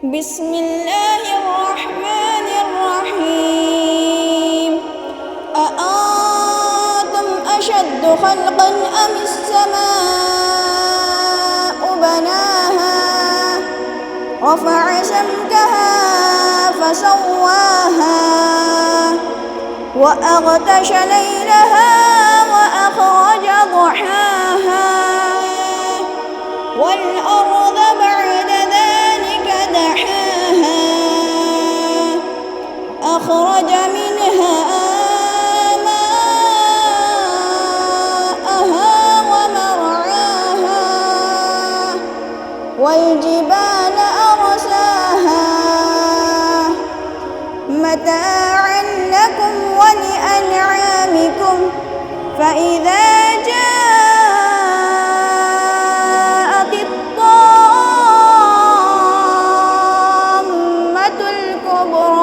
بسم الله الرحمن الرحيم أأنتم أشد خلقا أم السماء بناها رفع سمكها فسواها وأغطش ليلها وأخرج ضحاها والأرض بعد ذلك دحاها أخرج منها ماءها ومرعاها والجبال أرساها متاعا لكم ولأنعامكم فإذا جاءت الطامة الكبرى